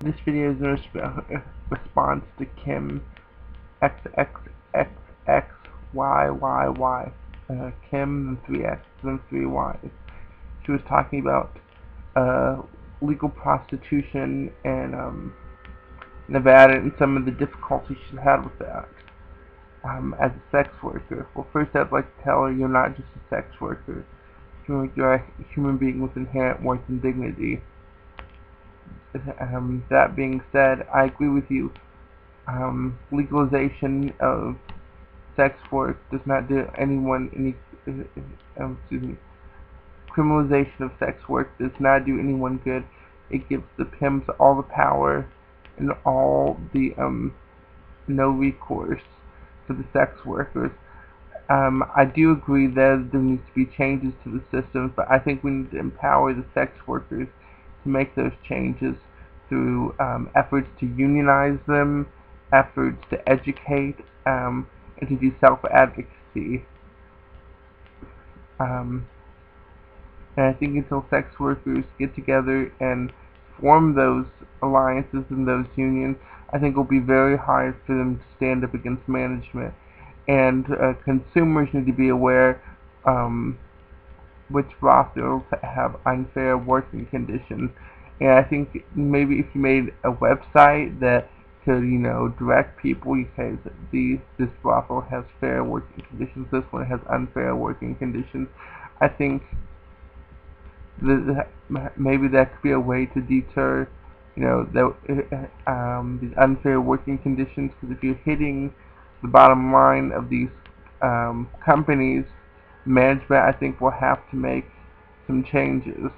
This video is in response to kimxxxyyy. Kim and 3x and 3y. She was talking about legal prostitution in Nevada and some of the difficulties she's had with that as a sex worker. Well, first I'd like to tell her you're not just a sex worker. You're a human being with inherent worth and dignity. That being said, I agree with you. Legalization of sex work does not do anyone any. Criminalization of sex work does not do anyone good. It gives the pimps all the power and all the no recourse to the sex workers. I do agree that there needs to be changes to the system, but I think we need to empower the sex workers to make those changes through efforts to unionize them, efforts to educate, and to do self-advocacy. And I think until sex workers get together and form those alliances and those unions, I think it will be very hard for them to stand up against management. And consumers need to be aware which brothels have unfair working conditions. And I think maybe if you made a website that could, direct people, you say that this brothel has fair working conditions, this one has unfair working conditions. I think maybe that could be a way to deter, these unfair working conditions. Because if you're hitting the bottom line of these companies, management, I think, will have to make some changes.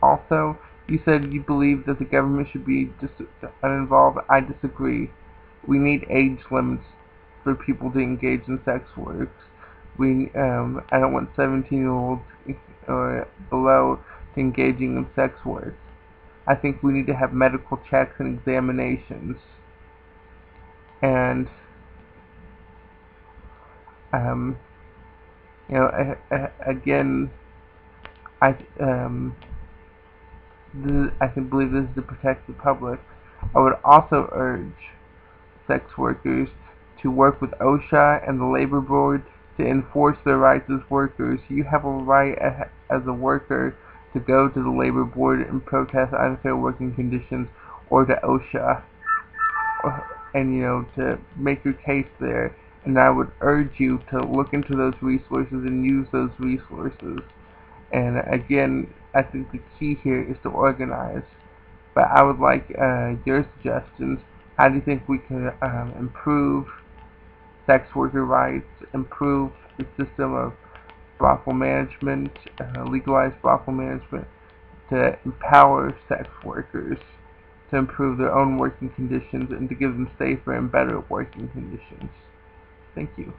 Also, you said you believe that the government should be uninvolved. I disagree. We need age limits for people to engage in sex work. I don't want 17-year-olds or below to engaging in sex work. I think we need to have medical checks and examinations. And again, I can believe this is to protect the public. I would also urge sex workers to work with OSHA and the Labor Board to enforce their rights as workers. You have a right as a worker to go to the Labor Board and protest unfair working conditions, or to OSHA, and to make your case there. And I would urge you to look into those resources and use those resources. And again, I think the key here is to organize. But I would like your suggestions. How do you think we can improve sex worker rights, improve the system of brothel management, legalize brothel management, to empower sex workers to improve their own working conditions and to give them safer and better working conditions? Thank you.